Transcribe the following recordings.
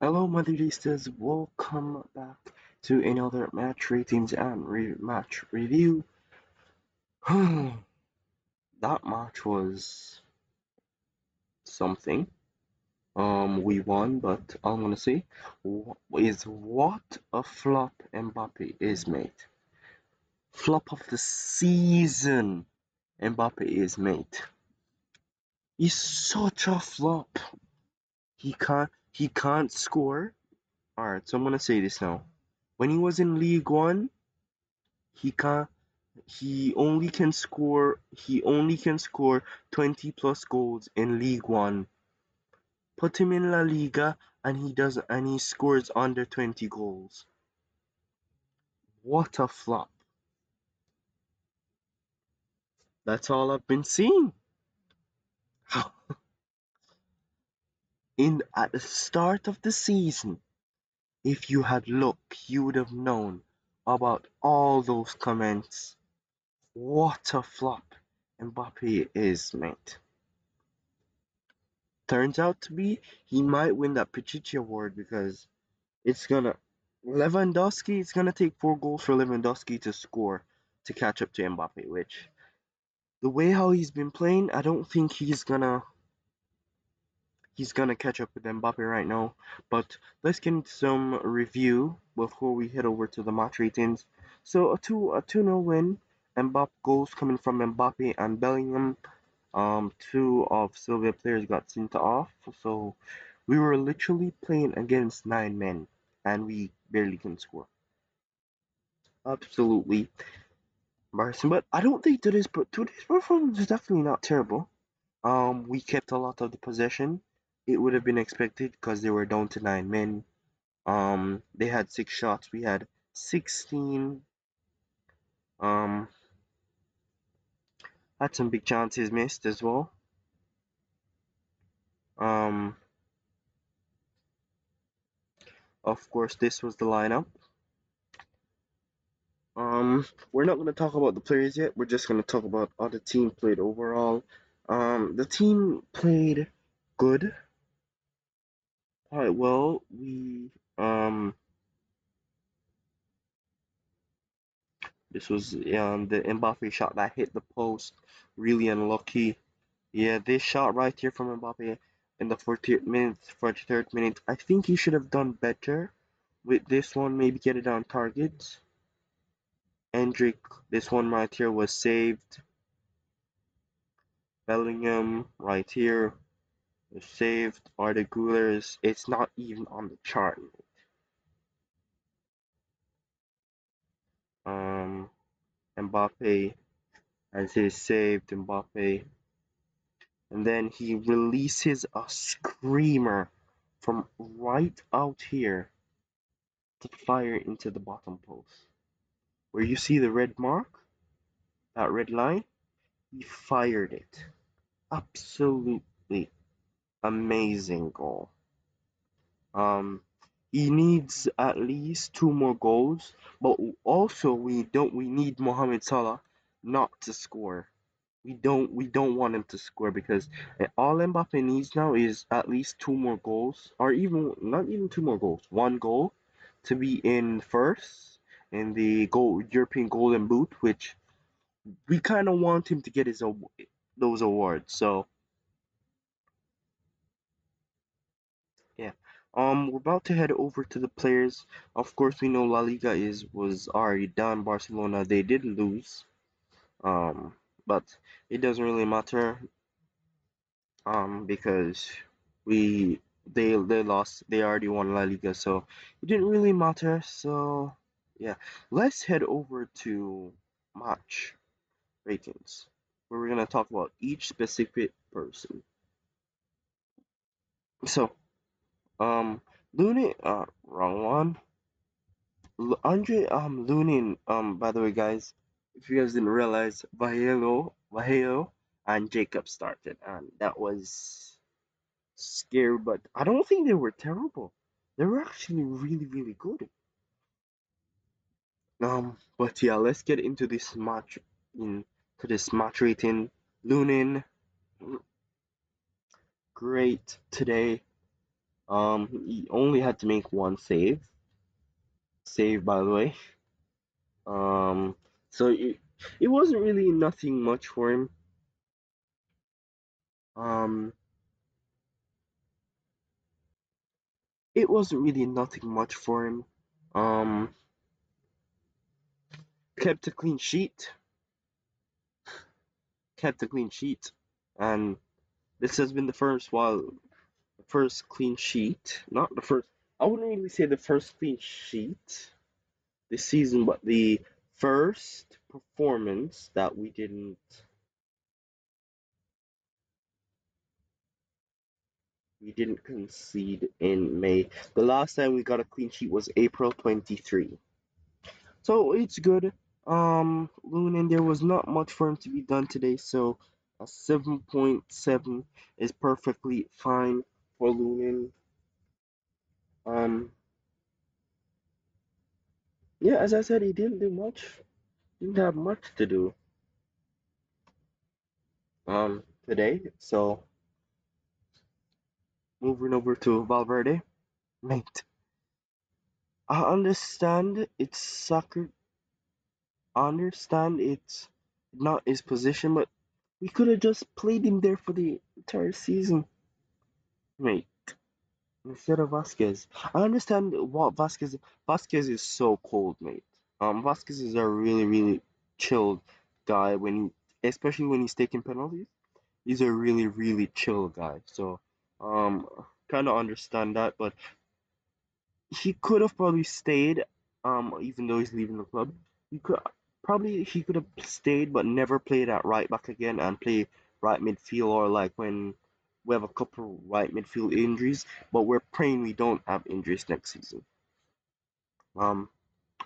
Hello, Madridistas. Welcome back to another match ratings and match review. That match was something. We won, but I'm gonna say is what a flop Mbappe is made. Flop of the season. Mbappe is made. He's such a flop. He can't score. All right, so I'm gonna say this now. When he was in League One, he can't he only can score 20 plus goals in League One. Put him in La Liga and he scores under 20 goals. What a flop. That's all I've been seeing. In at the start of the season, if you had looked, you would have known about all those comments. What a flop Mbappe is, mate. Turns out to be he might win that Pichichi award because It's gonna Lewandowski. It's gonna take 4 goals for Lewandowski to score to catch up to Mbappe. Which the way how he's been playing, I don't think he's gonna catch up with Mbappe right now. But let's get into some review before we head over to the match ratings. So a 2-0 win. Mbappe goals coming from Mbappe and Bellingham. Two of Sylvia players got sent off, so we were literally playing against 9 men, and we barely can score. Absolutely embarrassing, but I don't think today's performance is definitely not terrible. We kept a lot of the possession. It would have been expected because they were down to 9 men. They had 6 shots. We had 16. Um, had some big chances missed as well. Um, of course, this was the lineup. We're not going to talk about the players yet. We're just going to talk about how the team played overall. The team played good, quite well. This was the Mbappe shot that hit the post, really unlucky. Yeah, this shot right here from Mbappe in the 40th minute, 43rd minute. I think he should have done better with this one. Maybe get it on target. Hendrick, this one right here was saved. Bellingham right here saved by the Gullers. It's not even on the chart. Um, Mbappe as he saved Mbappe, and then he releases a screamer from right out here to fire into the bottom post. Where you see the red mark, that red line, he fired it. Absolutely amazing goal. Um, he needs at least 2 more goals, but also we need Mohamed Salah not to score. We don't want him to score because all Mbappe needs now is at least 2 more goals, or even not even 2 more goals, 1 goal to be in first in the European Golden Boot, which we kind of want him to get those awards. So yeah. We're about to head over to the players. Of course, we know La Liga was already done. Barcelona, they did lose. Um, but it doesn't really matter. Because they lost. They already won La Liga, so it didn't really matter. So yeah, let's head over to match ratings, where we're gonna talk about each specific person. So Lunin, wrong one. Andre Lunin, by the way, guys, if you guys didn't realize, Vahelo, and Jacob started, and that was scary, but I don't think they were terrible. They were actually really, really good. But yeah, let's get into this match rating. Lunin, great today. He only had to make one save. Save, by the way. Um, so it wasn't really nothing much for him. Um, it wasn't really nothing much for him. Um, kept a clean sheet, kept a clean sheet, and this has been the first clean sheet, not the first. I wouldn't really say the first clean sheet this season, but the first performance that we didn't concede in May. The last time we got a clean sheet was April 23. So it's good. Lunin, there was not much for him to be done today, so a 7.7 is perfectly fine for Lunin. Um, yeah, as I said, he didn't do much. Didn't have much to do today. So moving over to Valverde, mate. I understand it's soccer. I understand it's not his position, but we could have just played him there for the entire season, mate. Instead of Vasquez. I understand what Vasquez is so cold, mate. Vasquez is a really, really chilled guy especially when he's taking penalties. He's a really, really chill guy. So, um, kind of understand that, but he could have probably stayed, even though he's leaving the club. He could have stayed, but never played at right back again and play right midfield or like when we have a couple right midfield injuries. But we're praying we don't have injuries next season. Um,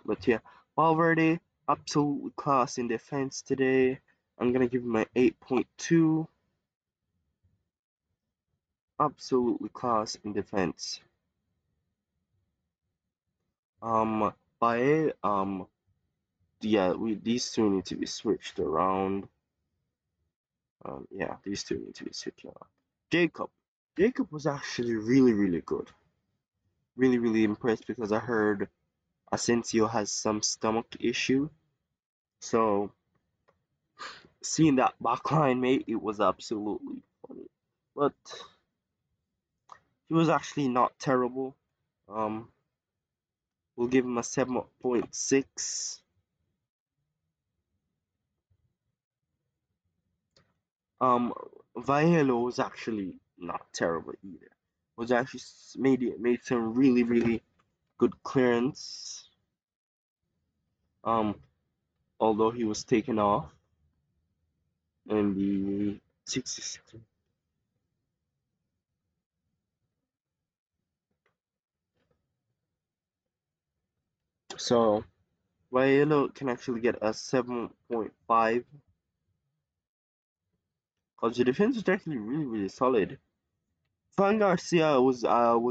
but yeah, Valverde absolutely class in defense today. I'm gonna give him an 8.2. Absolutely class in defense. Um, Bae, yeah, these two need to be switched around. Yeah, these two need to be switched around. Jacob. Jacob was actually really, really good. Really, really impressed because I heard Asensio has some stomach issue. So seeing that backline, mate, it was absolutely funny. But he was actually not terrible. Um, we'll give him a 7.6. Um, Vaiello was actually not terrible either. Was actually made some really, really good clearance. Um, although he was taken off in the 66. So Vaiello can actually get a 7.5 because the defense was actually really, really solid. Fran Garcia was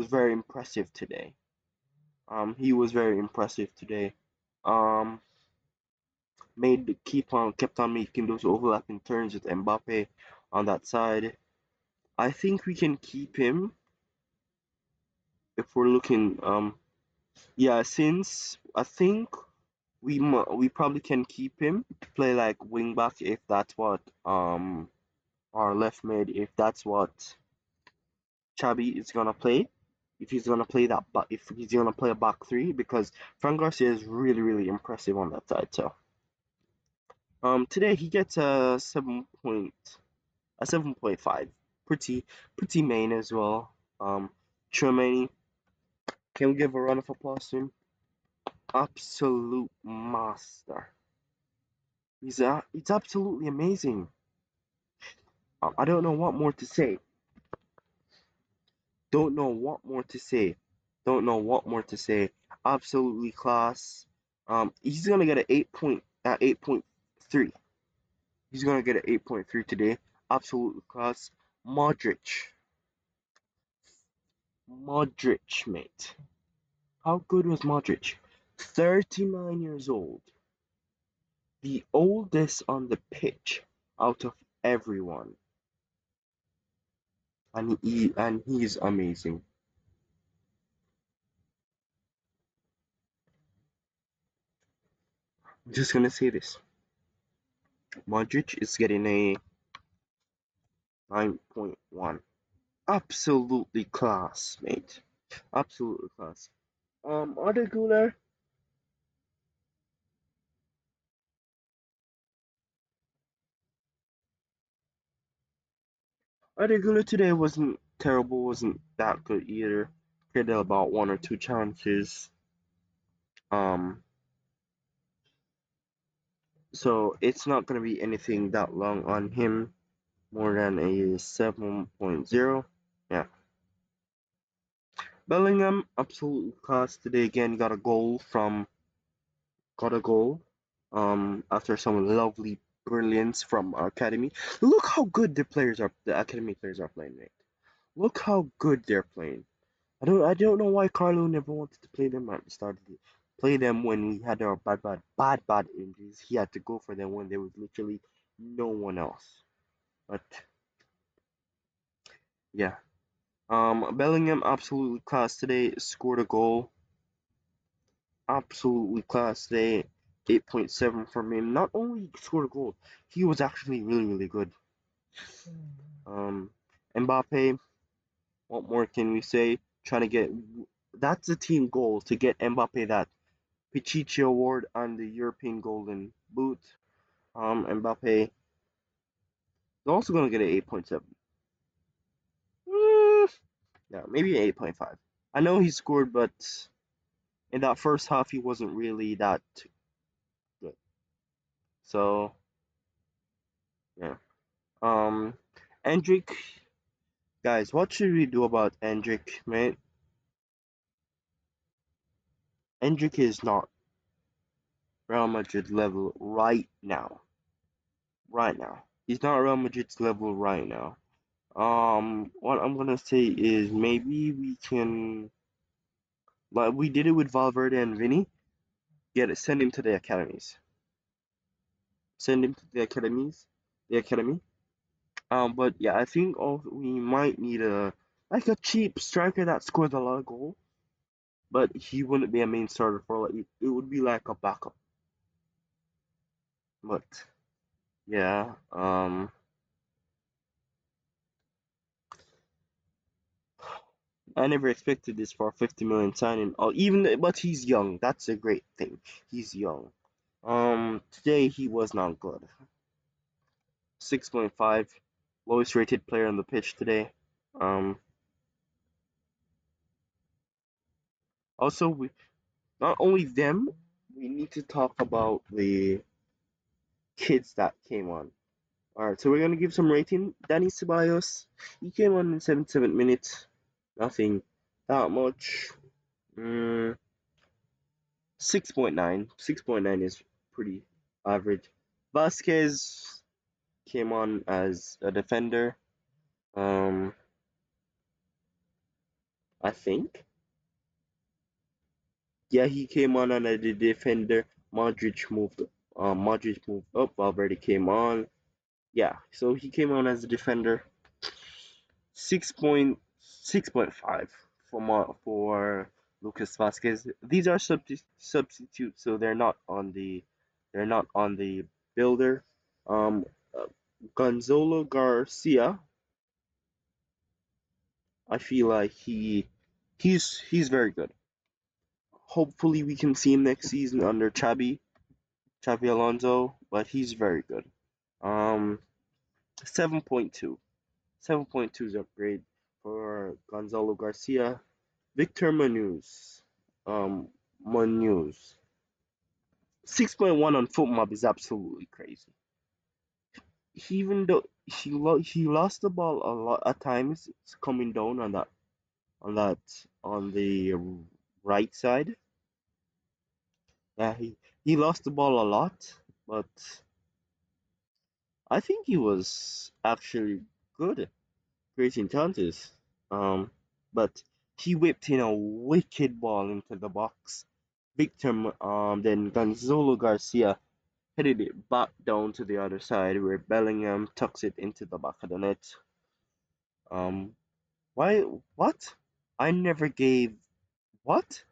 very impressive today. He was very impressive today. Um, kept on making those overlapping turns with Mbappe on that side. I think we can keep him if we're looking. Yeah, since I think we probably can keep him to play like wing back if that's what our left mid if that's what Chabi is gonna play. If he's gonna play if he's gonna play a back three because Fran Garcia is really really impressive on that side. So today he gets a 7.5. Pretty main as well. Chouameni, can we give a round of applause to him? Absolute master. It's absolutely amazing. I don't know what more to say. Don't know what more to say. Don't know what more to say. Absolutely class. He's gonna get an 8.3. He's gonna get an 8.3 today. Absolutely class. Modric. Modric, mate. How good was Modric? 39 years old. The oldest on the pitch out of everyone. And he's amazing. I'm just gonna say this. Modric is getting a 9.1. Absolutely class, mate. Absolutely class. Arda Güler, Arda Güler today wasn't terrible, wasn't that good either. Created about one or two challenges. Um, so it's not gonna be anything that long on him, more than a 7.0. Yeah. Bellingham, absolutely class today again. Got a goal. After some lovely brilliance from our academy. Look how good the academy players are playing, mate. Look how good they're playing. I don't know why Carlo never wanted to play them at the start of the play them when we had our bad injuries. He had to go for them when there was literally no one else. But yeah. Bellingham absolutely class today, scored a goal. Absolutely class today. 8.7 from him. Not only scored a goal, he was actually really, really good. Um, Mbappé, what more can we say? Trying to get that's the team goal to get Mbappé that Pichichi Award and the European Golden Boot. Mbappé is also gonna get an 8.7. Mm, yeah, maybe an 8.5. I know he scored, but in that first half he wasn't really that good. So yeah. Um, Endrick, guys, what should we do about Endrick, mate? Endrick is not Real Madrid level right now. Right now, he's not Real Madrid's level right now. What I'm gonna say is maybe we can, like we did it with Valverde and Vinny, send him to the academies. Send him to the academy. But yeah, I think also we might need a cheap striker that scores a lot of goals, but he wouldn't be a main starter for like it would be like a backup. But yeah, I never expected this for a 50 million signing. Oh, even but he's young. That's a great thing. He's young. Today he was not good. 6.5, lowest rated player on the pitch today. Um, also we not only them, we need to talk about the kids that came on. All right, so we're gonna give some rating. Danny Ceballos, he came on in 77 minutes. Nothing that much. Mm, 6.9. 6.9 is pretty average. Vasquez came on as a defender. Um, I think. Yeah, he came on as a defender. Modric moved up. Valverde came on. Yeah, so he came on as a defender. 6.5 for Lucas Vasquez. These are substitutes, so they're not on the builder. Um, uh, Gonzalo Garcia, I feel like he's very good. Hopefully, we can see him next season under Xabi Alonso, but he's very good. Um, 7.2. 7.2 is upgrade for Gonzalo Garcia. Victor Munoz. 6.1 on FootMob is absolutely crazy. Even though he lost the ball a lot at times, it's coming down on the right side. Yeah, he lost the ball a lot, but I think he was actually good creating chances. Um, but he whipped in a wicked ball into the box. Then Gonzalo Garcia headed it back down to the other side where Bellingham tucks it into the back of the net. Um, why? What? I never gave. What?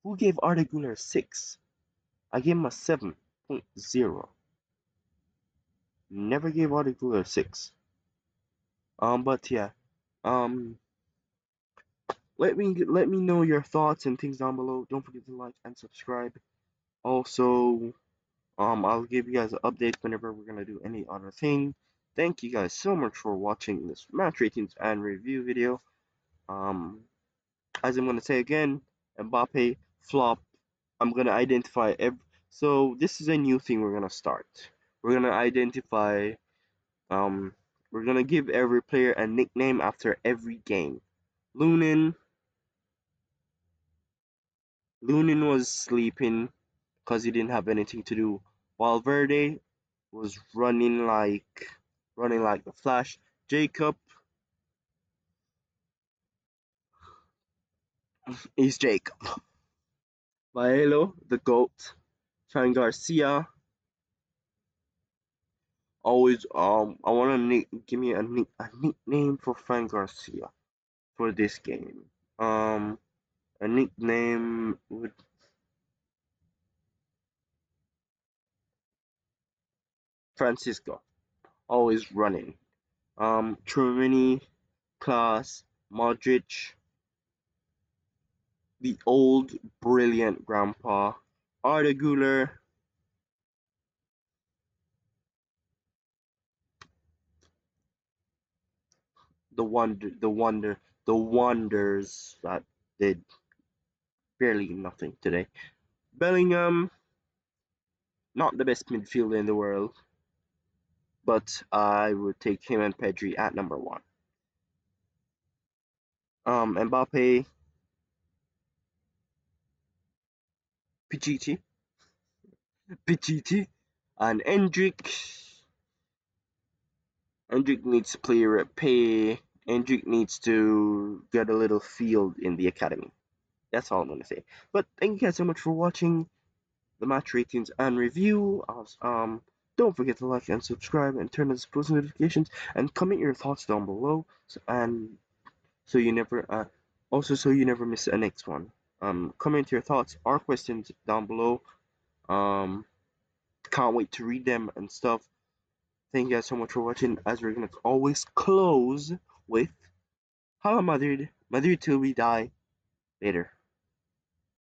Who gave Arda Güler 6? I gave him a 7.0. Never gave Article a 6. But yeah. Um, let me know your thoughts and things down below. Don't forget to like and subscribe. Also, I'll give you guys an update whenever we're gonna do any other thing. Thank you guys so much for watching this match ratings and review video. Um, as I'm gonna say again, Mbappé flop. I'm gonna identify every. So this is a new thing we're gonna start. We're gonna identify. Um, we're gonna give every player a nickname after every game. Lunin. Lunin was sleeping because he didn't have anything to do. While Verde was running like the Flash. Jacob is Jacob. Baelo, the GOAT. Fran Garcia, always I wanna give me a nickname for Fran Garcia for this game. A nickname with Francisco, always running. Trumini, Class, Modric, the old brilliant grandpa, Arda Güler, the wonders that did barely nothing today. Bellingham, not the best midfielder in the world, but I would take him and Pedri at number one. Mbappe, Pichichi, Pichichi, and Endrick. Endrick needs to pay. Endrick needs to get a little field in the academy. That's all I'm gonna say. But thank you guys so much for watching the match ratings and review. Don't forget to like and subscribe and turn on post notifications and comment your thoughts down below. And so you never so you never miss a next one. Comment your thoughts or questions down below. Um, can't wait to read them and stuff. Thank you guys so much for watching. As we're gonna always close with Hala Madrid, Madrid till we die. Later.